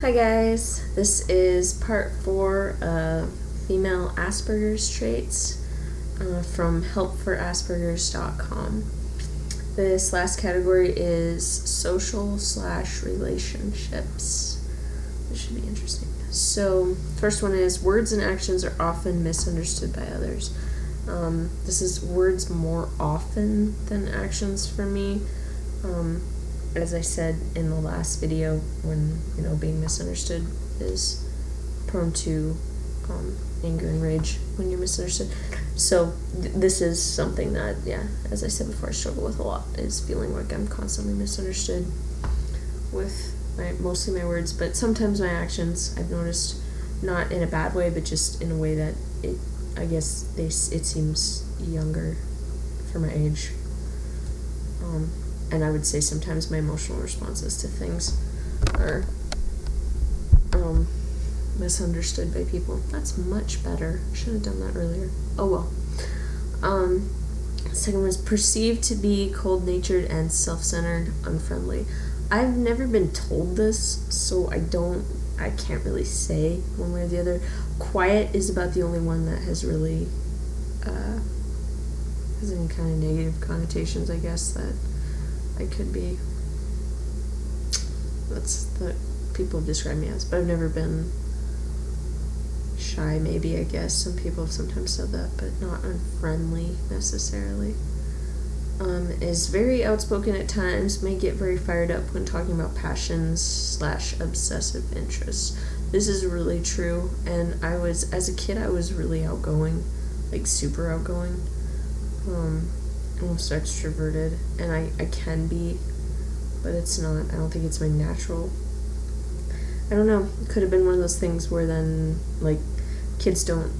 Hi guys, this is part 4 of female Asperger's traits from helpforaspergers.com. This last category is social/relationships. This should be interesting. So, first one is words and actions are often misunderstood by others. This is words more often than actions for me. As I said in the last video, when being misunderstood is prone to anger and rage when you're misunderstood. So this is something that, as I said before, I struggle with a lot, is feeling like I'm constantly misunderstood with mostly my words, but sometimes my actions, I've noticed, not in a bad way, but just in a way that it seems younger for my age. And I would say sometimes my emotional responses to things are misunderstood by people. That's much better. I should have done that earlier. Oh well. Second one is perceived to be cold-natured and self-centered, unfriendly. I've never been told this, so I can't really say one way or the other. Quiet is about the only one that has really has any kind of negative connotations, I guess, that I could be. That's what people describe me as, but I've never been shy, maybe, I guess. Some people have sometimes said that, but not unfriendly necessarily. Is very outspoken at times, may get very fired up when talking about passions/obsessive interests. This is really true, and as a kid, I was really outgoing, like super outgoing. Almost extroverted, and I can be, but it's not. I don't think it's my natural. I don't know. It could have been one of those things where then, like, kids don't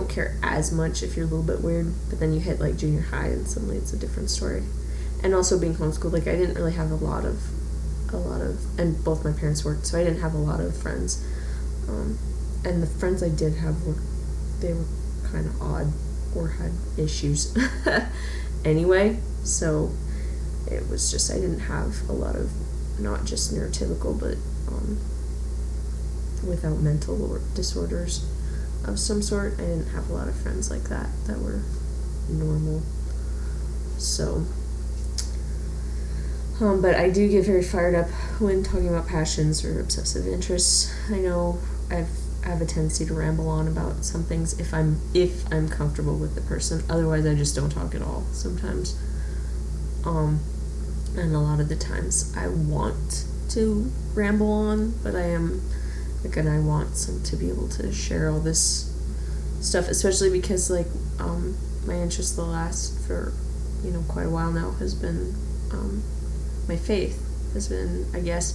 care as much if you're a little bit weird, but then you hit, like, junior high and suddenly it's a different story. And also being homeschooled, like, I didn't really have a lot of, and both my parents worked, so I didn't have a lot of friends. And the friends I did have they were kind of odd, or had issues anyway, so it was just, I didn't have a lot of, not just neurotypical, but without mental or disorders of some sort. I didn't have a lot of friends like that were normal. So but I do get very fired up when talking about passions or obsessive interests. I know I have a tendency to ramble on about some things if I'm comfortable with the person. Otherwise, I just don't talk at all sometimes. And a lot of the times I want to ramble on, but I want to be able to share all this stuff, especially because, like, my interest for quite a while now has been my faith has been, I guess,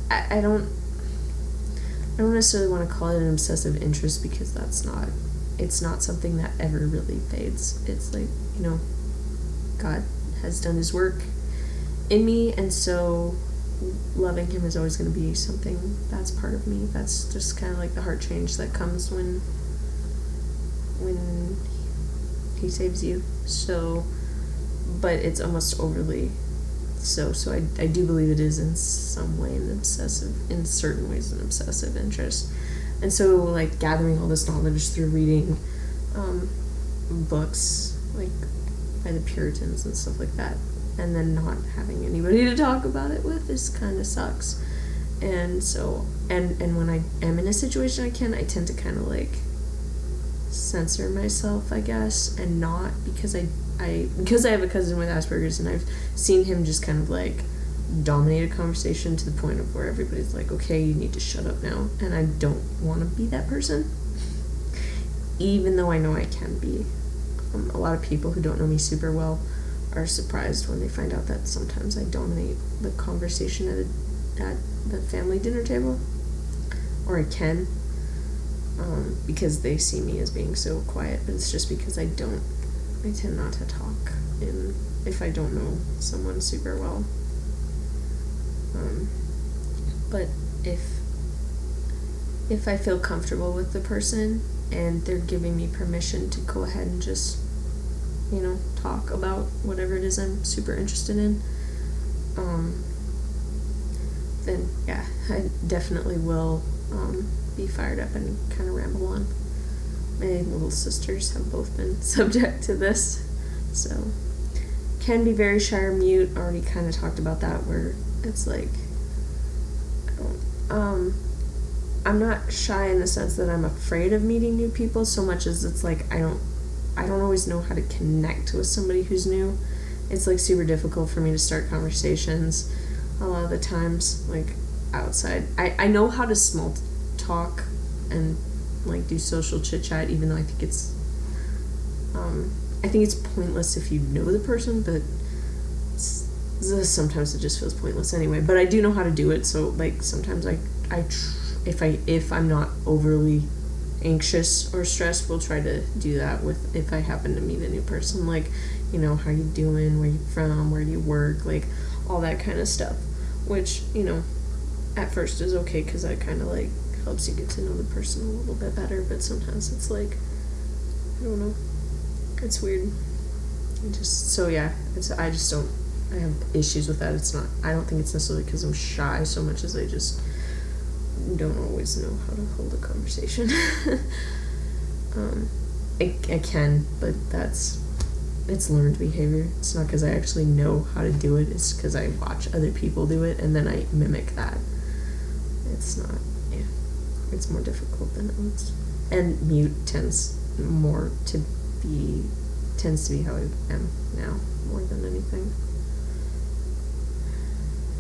I don't necessarily want to call it an obsessive interest, because it's not something that ever really fades. It's like, God has done his work in me, and so loving him is always going to be something that's part of me. That's just kind of like the heart change that comes when he saves you. So, but it's almost overly so I do believe it is in some way in certain ways an obsessive interest. And so, like, gathering all this knowledge through reading books like by the Puritans and stuff like that, and then not having anybody to talk about it with, is kind of sucks. And so and when I am in a situation I tend to kind of, like, censor myself, I guess, and not, because I have a cousin with Asperger's, and I've seen him just kind of, like, dominate a conversation to the point of where everybody's like, okay, you need to shut up now, and I don't want to be that person, even though I know I can be. A lot of people who don't know me super well are surprised when they find out that sometimes I dominate the conversation at the family dinner table, or I can, because they see me as being so quiet, but it's just because I tend not to talk if I don't know someone super well. But if I feel comfortable with the person and they're giving me permission to go ahead and just, talk about whatever it is I'm super interested in, then yeah, I definitely will be fired up and kind of ramble on. My little sisters have both been subject to this, so can be very shy or mute. Already kind of talked about that, where it's like I'm not shy in the sense that I'm afraid of meeting new people so much as it's like I don't always know how to connect with somebody who's new. It's like super difficult for me to start conversations a lot of the times, like outside. I know how to small talk and like do social chit chat, even though I think it's pointless if you know the person, but sometimes it just feels pointless anyway. But I do know how to do it, so like sometimes if I'm not overly anxious or stressed, we'll try to do that with if I happen to meet a new person, like, you know, how you doing, where you from, where do you work, like all that kind of stuff, which, you know, at first is okay because that kind of like helps you get to know the person a little bit better, but sometimes it's like, I don't know, it's weird. I have issues with that. I don't think it's necessarily because I'm shy so much as I just don't always know how to hold a conversation. I can, but it's learned behavior. It's not because I actually know how to do it, it's because I watch other people do it and then I mimic that. It's more difficult than it looks. And mute tends to be how I am now, more than anything.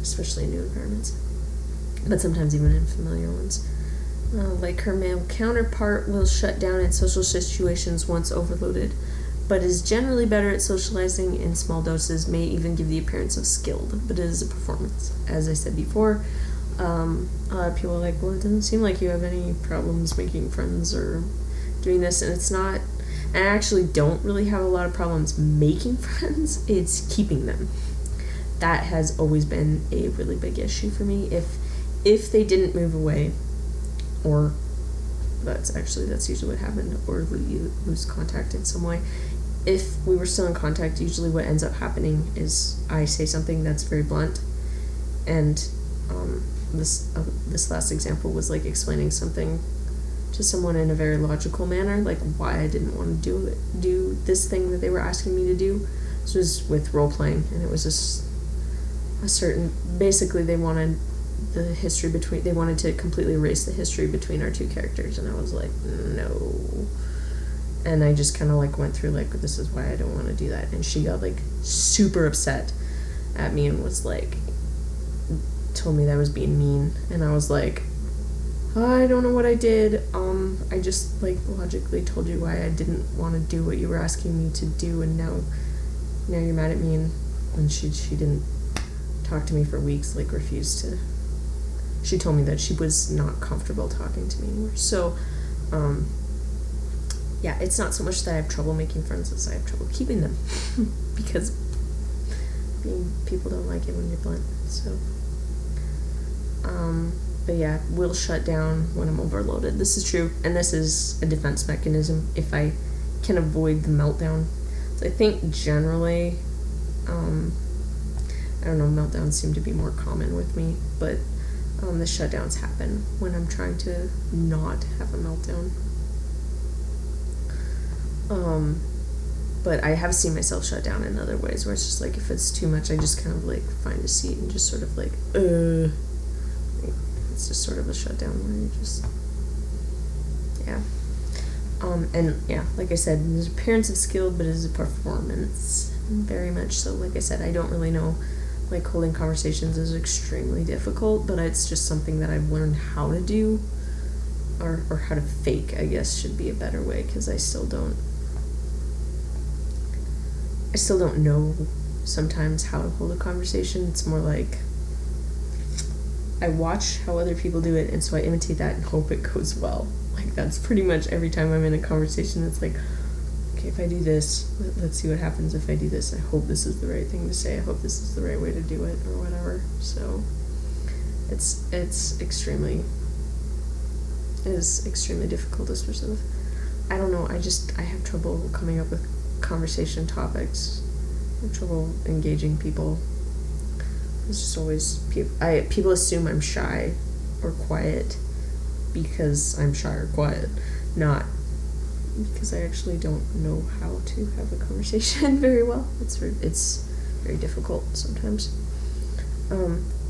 Especially in new environments. But sometimes even in familiar ones. Like her male counterpart will shut down in social situations once overloaded, but is generally better at socializing in small doses, may even give the appearance of skilled, but it is a performance. As I said before, a lot of people are like, well, it doesn't seem like you have any problems making friends or doing this, and it's not. And I actually don't really have a lot of problems making friends, it's keeping them. That has always been a really big issue for me. If they didn't move away, or that's usually what happened, or you lose contact in some way. If we were still in contact, usually what ends up happening is I say something that's very blunt, and this last example was like explaining something to someone in a very logical manner, like why I didn't want to do this thing that they were asking me to do. This was with role playing, and it was just basically they wanted to completely erase the history between our two characters, and I was like, no. And I just kind of like went through like, this is why I don't want to do that, and she got like super upset at me and was like, told me that I was being mean, and I was like, I don't know what I did. I just like logically told you why I didn't want to do what you were asking me to do, and now you're mad at me. And she didn't talk to me for weeks, like refused to. She told me that she was not comfortable talking to me anymore. So, yeah, it's not so much that I have trouble making friends as I have trouble keeping them because people don't like it when you're blunt. So, but yeah, will shut down when I'm overloaded. This is true, and this is a defense mechanism if I can avoid the meltdown. So I think generally, I don't know, meltdowns seem to be more common with me, but the shutdowns happen when I'm trying to not have a meltdown. But I have seen myself shut down in other ways where it's just like if it's too much, I just kind of like find a seat and just sort of like, it's just sort of a shutdown where you just, yeah. And yeah, like I said, there's appearance of skill, but it is a performance, very much so. Like I said, I don't really know, like holding conversations is extremely difficult, but it's just something that I've learned how to do, or how to fake, I guess should be a better way, because I still don't know sometimes how to hold a conversation. It's more like I watch how other people do it, and so I imitate that and hope it goes well. Like that's pretty much every time I'm in a conversation. It's like, okay, if I do this, let's see what happens if I do this. I hope this is the right thing to say. I hope this is the right way to do it, or whatever. So it's extremely difficult, especially with, I don't know, I have trouble coming up with conversation topics. I have trouble engaging people. It's just always people assume I'm shy or quiet because I'm shy or quiet, not because I actually don't know how to have a conversation very well. It's very difficult sometimes.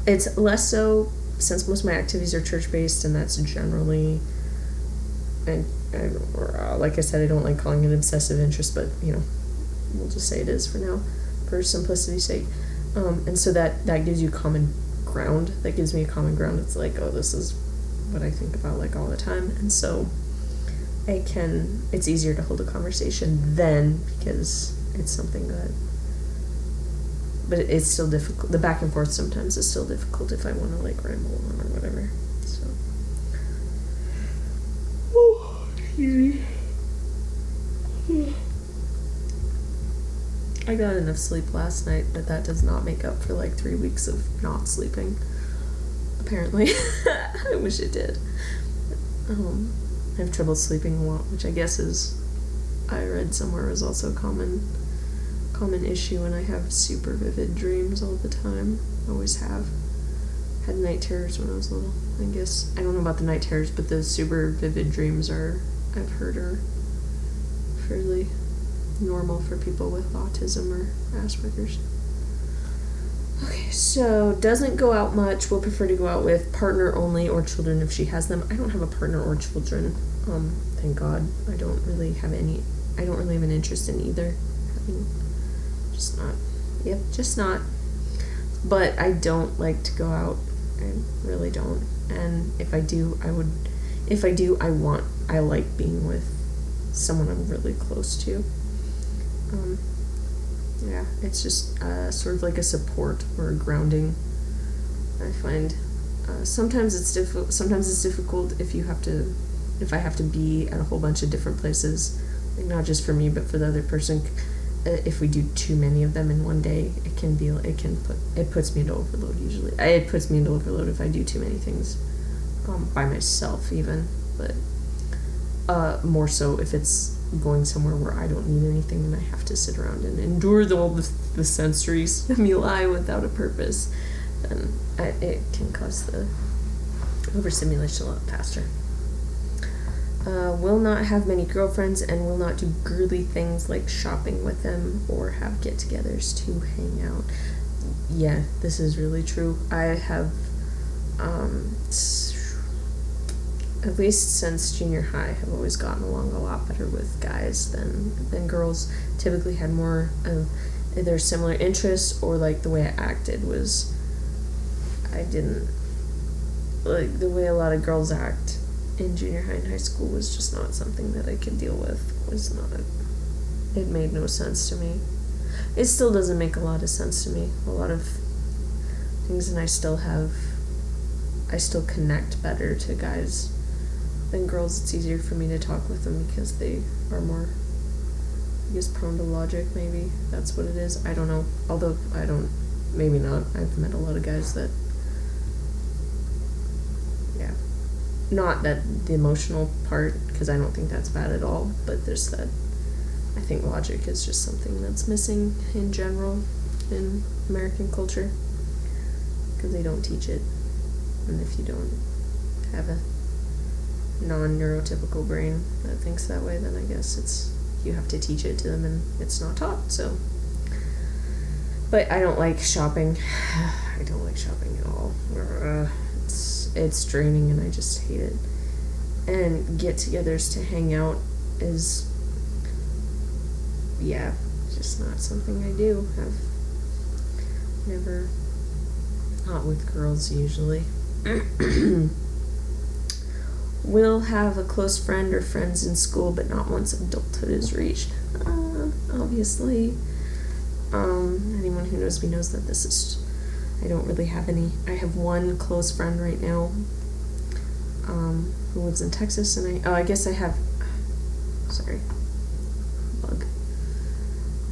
It's less so since most of my activities are church-based, and that's generally, like I said, I don't like calling it obsessive interest, but, we'll just say it is for now, for simplicity's sake. And so that gives you common ground. That gives me a common ground. It's like, oh, this is what I think about, like, all the time. And so it's easier to hold a conversation then because it's something that, but it's still difficult. The back and forth sometimes is still difficult if I want to, like, ramble on or whatever. So. Oh, excuse me. I got enough sleep last night, but that does not make up for, like, 3 weeks of not sleeping. Apparently. I wish it did. I have trouble sleeping a lot, which I guess I read somewhere is also a common issue, and I have super vivid dreams all the time. Always have. Had night terrors when I was little. I guess, I don't know about the night terrors, but the super vivid dreams I've heard are fairly normal for people with autism or Asperger's. Okay, so doesn't go out much, will prefer to go out with partner only or children if she has them. I don't have a partner or children, thank God. I don't really have an interest in either. Just not. But I don't like to go out. I really don't. And if I do, I like being with someone I'm really close to. It's just sort of like a support or a grounding. I find sometimes it's difficult if I have to be at a whole bunch of different places, like not just for me but for the other person. If we do too many of them in one day, it puts me into overload usually. It puts me into overload if I do too many things by myself even, but more so if it's going somewhere where I don't need anything and I have to sit around and endure all the sensory stimuli without a purpose, then it can cause the overstimulation a lot faster. Will not have many girlfriends and will not do girly things like shopping with them or have get-togethers to hang out. Yeah, this is really true. I have, at least since junior high, have always gotten along a lot better with guys than girls. Typically had more of either similar interests or, like, the way I acted was, I didn't, like, the way a lot of girls act in junior high and high school was just not something that I could deal with. It made no sense to me. It still doesn't make a lot of sense to me. A lot of things, and I still connect better to guys than girls. It's easier for me to talk with them because they are more, I guess, prone to logic, maybe. That's what it is. I don't know. Although maybe not. I've met a lot of guys that, not that the emotional part, because I don't think that's bad at all, but there's that, I think logic is just something that's missing in general in American culture, because they don't teach it, and if you don't have a non-neurotypical brain that thinks that way, then I guess you have to teach it to them, and it's not taught, so. But I don't like shopping. I don't like shopping at all. It's draining and I just hate it. And get-togethers to hang out is, just not something I do. I've never, not with girls usually. Will have a close friend or friends in school, but not once adulthood is reached. Obviously. Anyone who knows me knows that I don't really have any. I have one close friend right now, who lives in Texas, and I guess I have, bug.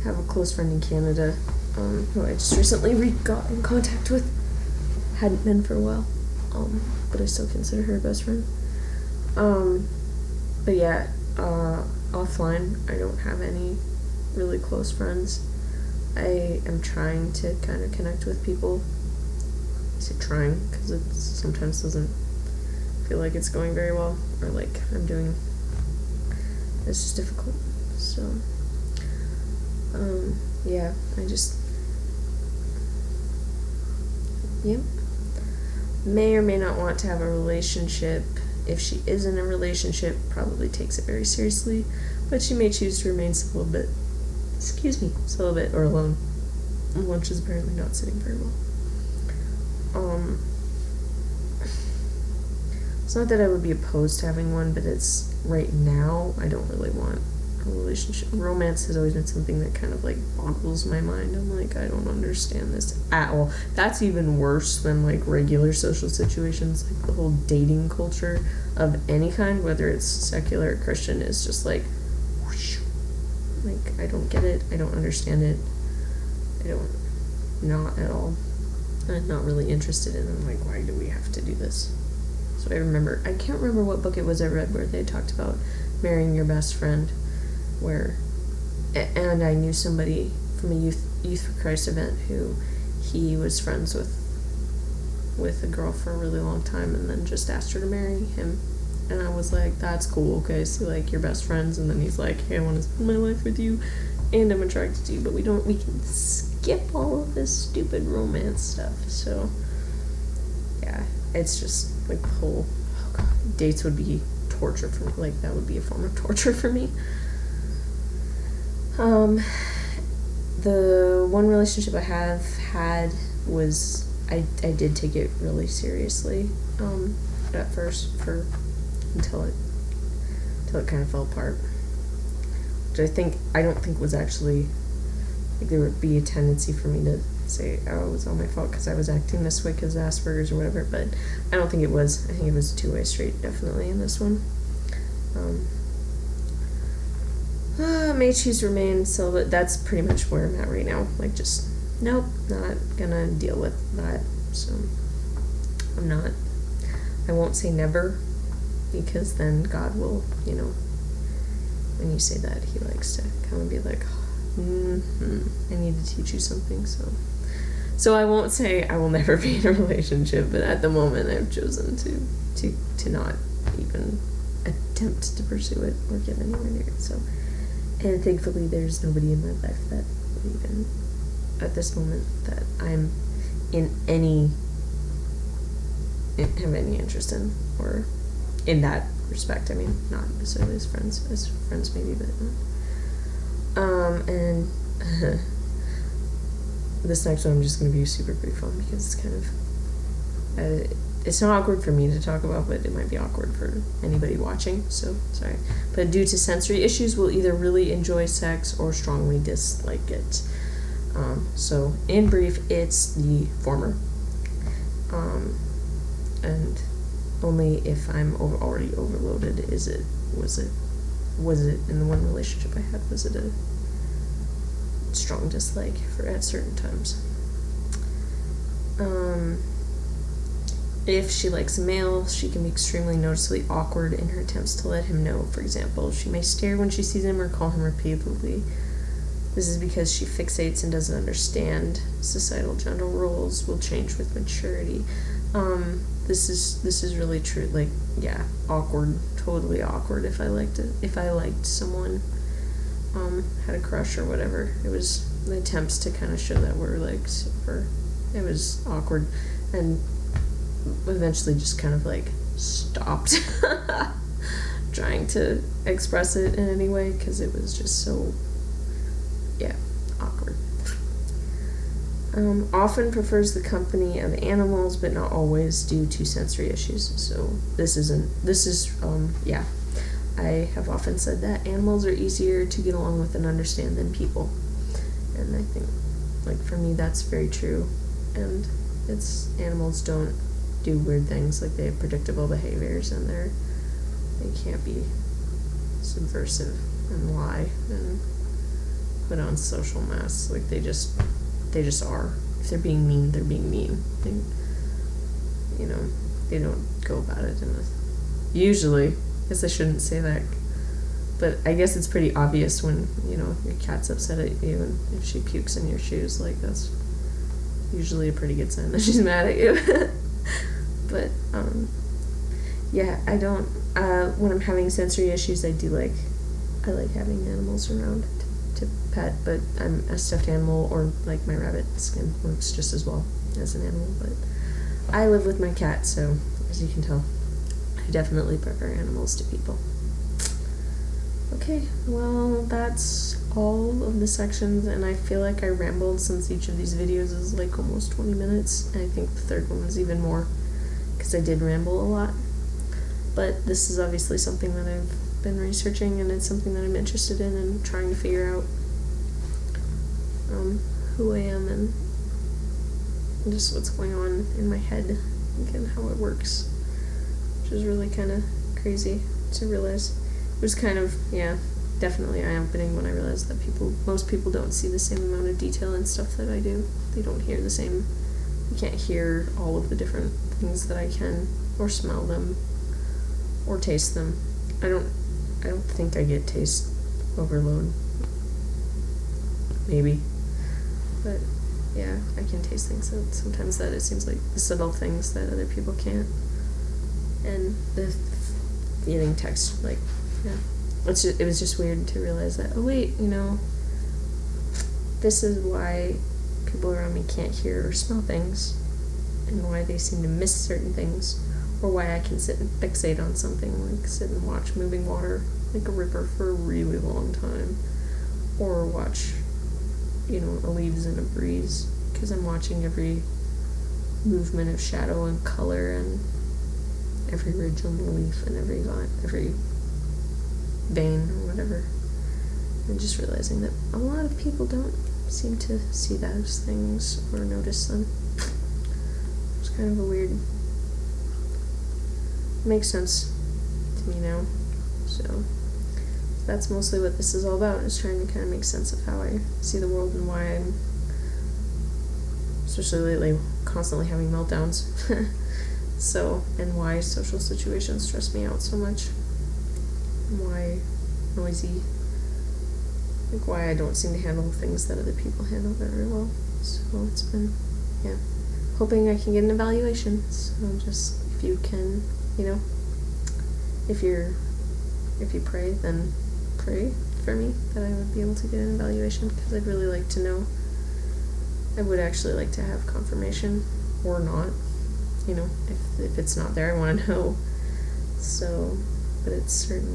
I have a close friend in Canada, who I just recently got in contact with. Hadn't been for a while, but I still consider her a best friend. But yeah, offline, I don't have any really close friends. I am trying to kind of connect with people say trying, because it sometimes doesn't feel like it's going very well, or like it's just difficult. So, yeah, yep. May or may not want to have a relationship. If she is in a relationship, probably takes it very seriously, but she may choose to remain celibate or alone. Lunch is apparently not sitting very well. It's not that I would be opposed to having one, but it's right now I don't really want a relationship. Romance has always been something that kind of like boggles my mind. I'm like, I don't understand this at all. That's even worse than like regular social situations. Like the whole dating culture of any kind, whether it's secular or Christian, is just like whoosh. Like, I don't get it. I don't understand it. Not at all. I'm not really interested in it. I'm like, why do we have to do this? So I can't remember what book it was I read where they talked about marrying your best friend, and I knew somebody from a Youth for Christ event who he was friends with a girl for a really long time and then just asked her to marry him. And I was like, that's cool, okay, so like you're best friends, and then he's like, hey, I want to spend my life with you and I'm attracted to you, but we can skip all of this stupid romance stuff. So yeah, it's just like the whole, dates would be torture for me. Like, that would be a form of torture for me. The one relationship I have had was, I did take it really seriously, at first, until it kind of fell apart. Which I don't think was actually, like, there would be a tendency for me to say, oh, it was all my fault because I was acting this way because of Asperger's or whatever, but I don't think it was. I think it was a two-way street, definitely, in this one. May choose to remain celibate. That's pretty much where I'm at right now. Like, just, nope, not gonna deal with that. So, I won't say never, because then God will, when you say that, he likes to kind of be like, I need to teach you something, so I won't say I will never be in a relationship, but at the moment I've chosen to not even attempt to pursue it or get anywhere near it. So, and thankfully there's nobody in my life that even at this moment that I'm have any interest in, or in that respect. I mean, not necessarily as friends maybe, but and this next one I'm just going to be super brief on because it's kind of it's not awkward for me to talk about, but it might be awkward for anybody watching, so sorry. But due to sensory issues, will either really enjoy sex or strongly dislike it. So in brief, it's the former, and only if I'm already overloaded was it in the one relationship I had, was it a strong dislike at certain times. If she likes a male, she can be extremely noticeably awkward in her attempts to let him know. For example, she may stare when she sees him or call him repeatedly. This is because she fixates and doesn't understand societal gender roles will change with maturity. This is really true. Like, yeah, awkward, totally awkward. If I liked someone, had a crush or whatever, it was the attempts to kind of show that we're like super. It was awkward, and eventually just kind of like stopped trying to express it in any way because it was just so, yeah, awkward. Often prefers the company of animals, but not always due to sensory issues. So yeah. I have often said that animals are easier to get along with and understand than people. And I think, like, for me, that's very true. And animals don't do weird things, like they have predictable behaviors, and they can't be subversive and lie and put on social masks. Like, they just are. If they're being mean, they're being mean. They don't go about it usually. I guess I shouldn't say that, but I guess it's pretty obvious when, your cat's upset at you and if she pukes in your shoes, like, that's, usually a pretty good sign that she's mad at you. But, yeah, I don't, when I'm having sensory issues, I like having animals around to pet, but a stuffed animal or like my rabbit skin works just as well as an animal. But I live with my cat, so as you can tell, I definitely prefer animals to people. Okay, well, that's all of the sections, and I feel like I rambled since each of these videos is like almost 20 minutes, and I think the third one was even more, because I did ramble a lot. But this is obviously something that I've been researching, and it's something that I'm interested in and trying to figure out who I am and just what's going on in my head and how it works, which is really kind of crazy to realize. It was kind of, yeah, definitely eye-opening when I realized that most people don't see the same amount of detail and stuff that I do. They don't hear the same, you can't hear all of the different things that I can, or smell them, or taste them. I don't think I get taste overload. Maybe. But yeah, I can taste things that sometimes that it seems like the subtle things that other people can't. And the feeling text, like, yeah. It was just weird to realize that, oh wait, this is why people around me can't hear or smell things, and why they seem to miss certain things, or why I can sit and fixate on something, like sit and watch moving water like a ripper for a really long time, or watch, leaves in a breeze, because I'm watching every movement of shadow and color and every ridge on the leaf and every vein or whatever, and just realizing that a lot of people don't seem to see those things or notice them. It's kind of a weird, makes sense to me now. So that's mostly what this is all about, is trying to kind of make sense of how I see the world and why I'm, especially lately, constantly having meltdowns. And why social situations stress me out so much, and why noisy, like why I don't seem to handle things that other people handle very well. So it's been, yeah, hoping I can get an evaluation. So just, if you can, if you pray, then pray for me that I would be able to get an evaluation, because I'd really like to know. I would actually like to have confirmation, or not. If it's not there, I want to know. So, but it seems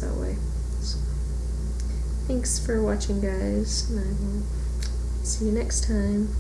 that way. So, thanks for watching, guys, and I will see you next time.